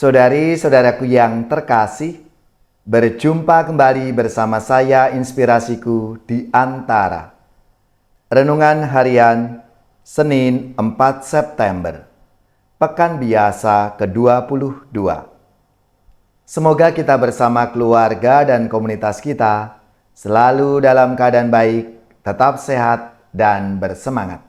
Saudari-saudaraku yang terkasih, berjumpa kembali bersama saya Inspirasiku di Antara. Renungan Harian Senin 4 September, Pekan Biasa ke-22. Semoga kita bersama keluarga dan komunitas kita selalu dalam keadaan baik, tetap sehat dan bersemangat.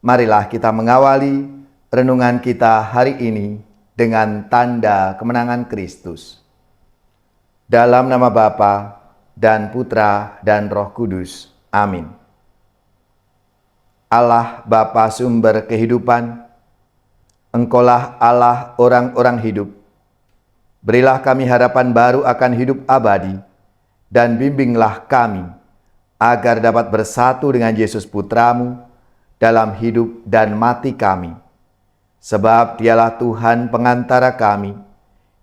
Marilah kita mengawali renungan kita hari ini dengan tanda kemenangan Kristus. Dalam nama Bapa dan Putra dan Roh Kudus. Amin. Allah Bapa sumber kehidupan, Engkaulah Allah orang-orang hidup. Berilah kami harapan baru akan hidup abadi, dan bimbinglah kami agar dapat bersatu dengan Yesus Putramu dalam hidup dan mati kami. Sebab dialah Tuhan pengantara kami,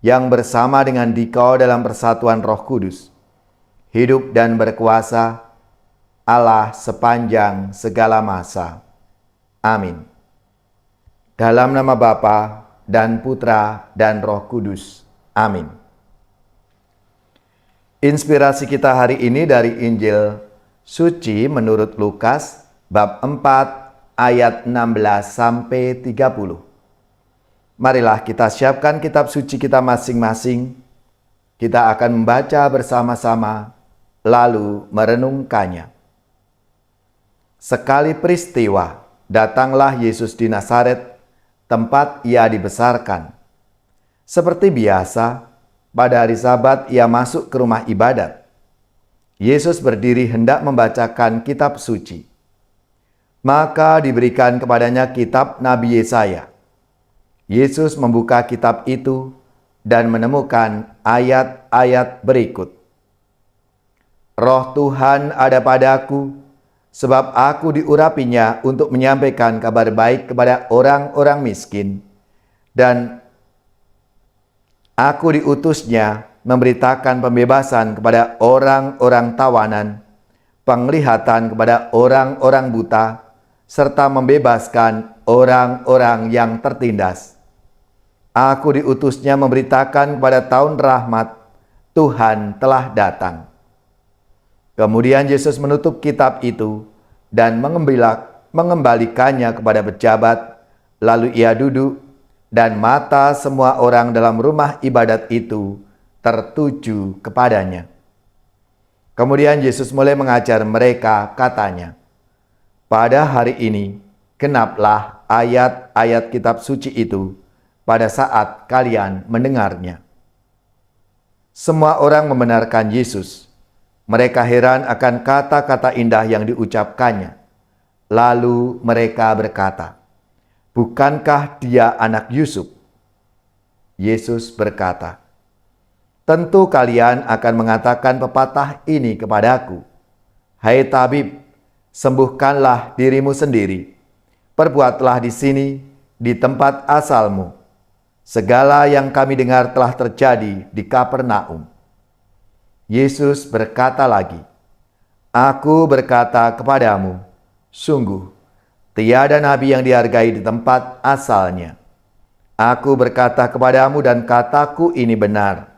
yang bersama dengan Dikau dalam persatuan Roh Kudus, hidup dan berkuasa, Allah sepanjang segala masa. Amin. Dalam nama Bapa dan Putra dan Roh Kudus. Amin. Inspirasi kita hari ini dari Injil Suci menurut Lukas, bab 4, ayat 16-30. Marilah kita siapkan kitab suci kita masing-masing. Kita akan membaca bersama-sama, lalu merenungkannya. Sekali peristiwa, datanglah Yesus di Nazaret, tempat ia dibesarkan. Seperti biasa, pada hari Sabat ia masuk ke rumah ibadat. Yesus berdiri hendak membacakan kitab suci. Maka diberikan kepadanya kitab Nabi Yesaya. Yesus membuka kitab itu dan menemukan ayat-ayat berikut. Roh Tuhan ada padaku, sebab aku diurapinya untuk menyampaikan kabar baik kepada orang-orang miskin, dan aku diutusnya memberitakan pembebasan kepada orang-orang tawanan, penglihatan kepada orang-orang buta, serta membebaskan orang-orang yang tertindas. Aku diutusnya memberitakan kepada tahun rahmat, Tuhan telah datang. Kemudian Yesus menutup kitab itu dan mengembalikannya kepada pejabat, lalu ia duduk, dan mata semua orang dalam rumah ibadat itu tertuju kepadanya. Kemudian Yesus mulai mengajar mereka, katanya, "Pada hari ini, genaplah ayat-ayat kitab suci itu pada saat kalian mendengarnya." Semua orang membenarkan Yesus. Mereka heran akan kata-kata indah yang diucapkannya. Lalu mereka berkata, "Bukankah dia anak Yusuf?" Yesus berkata, "Tentu kalian akan mengatakan pepatah ini kepadaku, 'Hai tabib, sembuhkanlah dirimu sendiri. Perbuatlah di sini, di tempat asalmu. Segala yang kami dengar telah terjadi di Kapernaum.'" Yesus berkata lagi, "Aku berkata kepadamu, sungguh, tiada nabi yang dihargai di tempat asalnya. Aku berkata kepadamu dan kataku ini benar.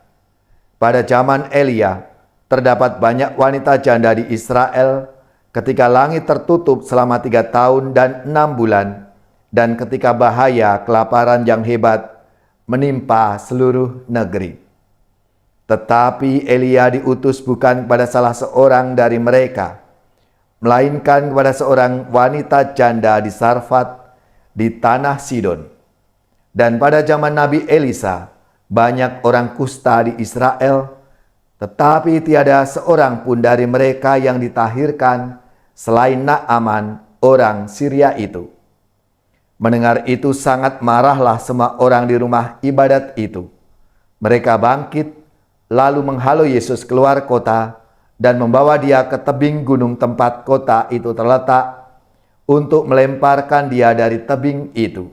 Pada zaman Elia, terdapat banyak wanita janda di Israel ketika langit tertutup selama 3 tahun dan 6 bulan, dan ketika bahaya kelaparan yang hebat menimpa seluruh negeri. Tetapi Elia diutus bukan kepada salah seorang dari mereka, melainkan kepada seorang wanita janda di Sarfat, di tanah Sidon. Dan pada zaman Nabi Elisa, banyak orang kusta di Israel, tetapi tiada seorang pun dari mereka yang ditahirkan selain Naaman, orang Syria itu." Mendengar itu sangat marahlah semua orang di rumah ibadat itu. Mereka bangkit, lalu menghalau Yesus keluar kota dan membawa dia ke tebing gunung tempat kota itu terletak untuk melemparkan dia dari tebing itu.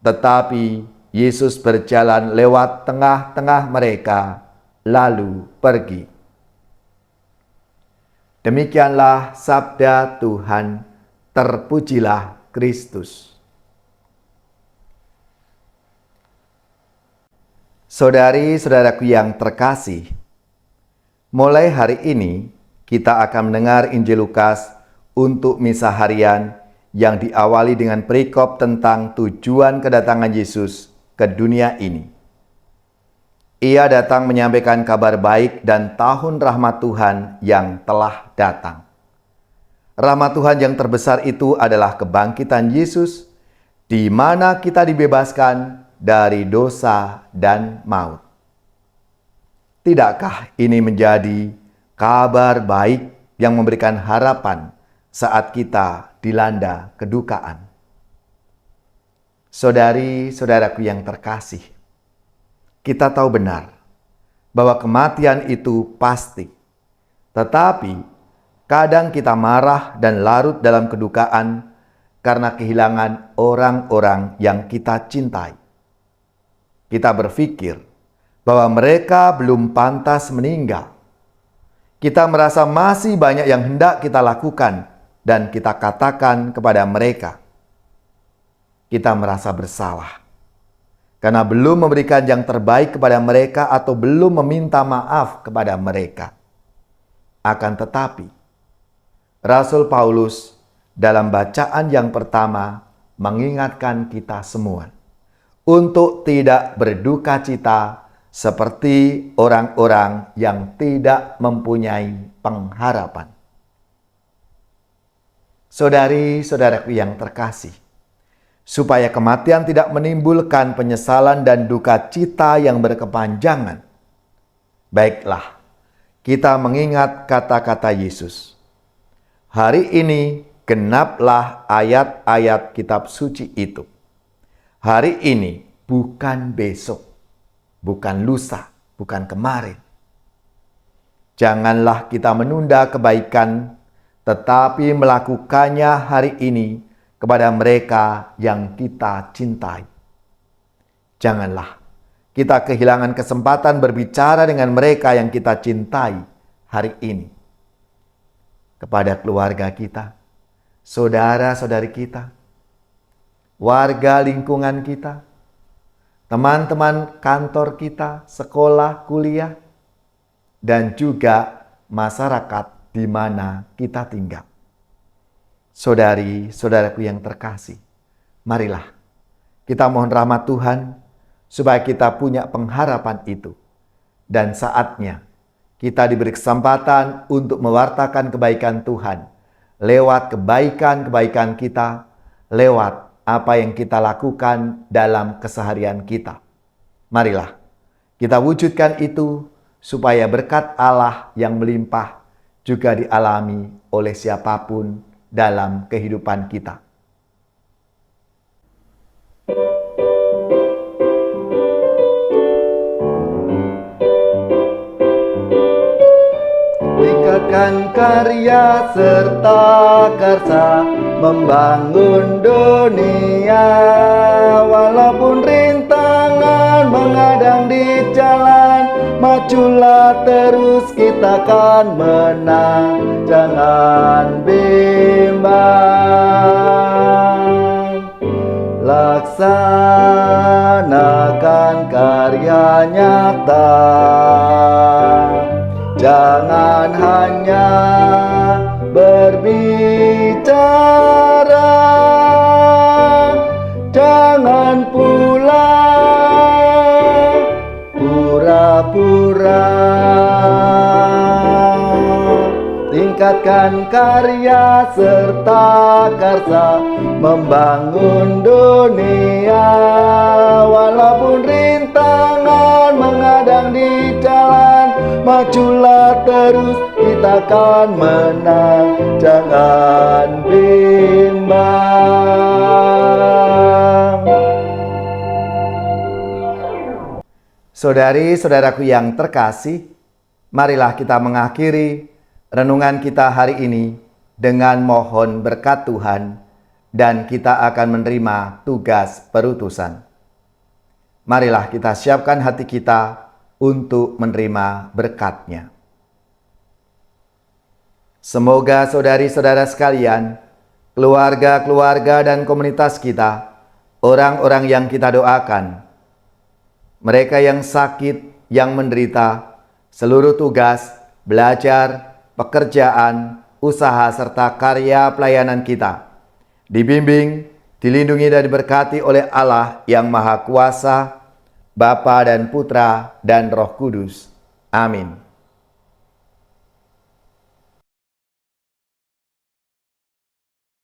Tetapi Yesus berjalan lewat tengah-tengah mereka, lalu pergi. Demikianlah sabda Tuhan. Terpujilah Kristus. Saudari-saudaraku yang terkasih, mulai hari ini kita akan mendengar Injil Lukas untuk misa harian yang diawali dengan perikop tentang tujuan kedatangan Yesus ke dunia ini. Ia datang menyampaikan kabar baik dan tahun rahmat Tuhan yang telah datang. Rahmat Tuhan yang terbesar itu adalah kebangkitan Yesus, di mana kita dibebaskan dari dosa dan maut. Tidakkah ini menjadi kabar baik yang memberikan harapan saat kita dilanda kedukaan? Saudari-saudaraku yang terkasih, kita tahu benar bahwa kematian itu pasti. Tetapi kadang kita marah dan larut dalam kedukaan karena kehilangan orang-orang yang kita cintai. Kita berpikir bahwa mereka belum pantas meninggal. Kita merasa masih banyak yang hendak kita lakukan dan kita katakan kepada mereka. Kita merasa bersalah karena belum memberikan yang terbaik kepada mereka atau belum meminta maaf kepada mereka. Akan tetapi, Rasul Paulus dalam bacaan yang pertama mengingatkan kita semua untuk tidak berduka cita seperti orang-orang yang tidak mempunyai pengharapan. Saudari-saudaraku yang terkasih, supaya kematian tidak menimbulkan penyesalan dan duka cita yang berkepanjangan, baiklah kita mengingat kata-kata Yesus. Hari ini genaplah ayat-ayat kitab suci itu. Hari ini, bukan besok. Bukan lusa, bukan kemarin. Janganlah kita menunda kebaikan, tetapi melakukannya hari ini kepada mereka yang kita cintai. Janganlah kita kehilangan kesempatan berbicara dengan mereka yang kita cintai hari ini. Kepada keluarga kita, saudara-saudari kita, warga lingkungan kita, teman-teman kantor kita, sekolah, kuliah, dan juga masyarakat di mana kita tinggal. Saudari-saudaraku yang terkasih, marilah kita mohon rahmat Tuhan supaya kita punya pengharapan itu. Dan saatnya kita diberi kesempatan untuk mewartakan kebaikan Tuhan lewat kebaikan-kebaikan kita, lewat apa yang kita lakukan dalam keseharian kita. Marilah kita wujudkan itu supaya berkat Allah yang melimpah juga dialami oleh siapapun dalam kehidupan kita. Tingkatkan karya serta karsa membangun dunia, walaupun rintangan menghadang di jalan, majulah terus, kita akan menang, jangan bimbang. Laksanakan karya nyata, jangan hanya berbicara, jangan pula pura-pura. Tingkatkan karya serta karsa membangun dunia, walaupun rintangan menghadang di jalan, majulah terus, kita akan menang, jangan bimbang. Saudari-saudaraku yang terkasih, marilah kita mengakhiri renungan kita hari ini dengan mohon berkat Tuhan, dan kita akan menerima tugas perutusan. Marilah kita siapkan hati kita untuk menerima berkat-Nya. Semoga saudari-saudara sekalian, keluarga-keluarga dan komunitas kita, orang-orang yang kita doakan, mereka yang sakit, yang menderita, seluruh tugas, belajar, pekerjaan, usaha, serta karya pelayanan kita. Dibimbing, dilindungi dan diberkati oleh Allah yang Maha Kuasa, Bapa dan Putra dan Roh Kudus. Amin.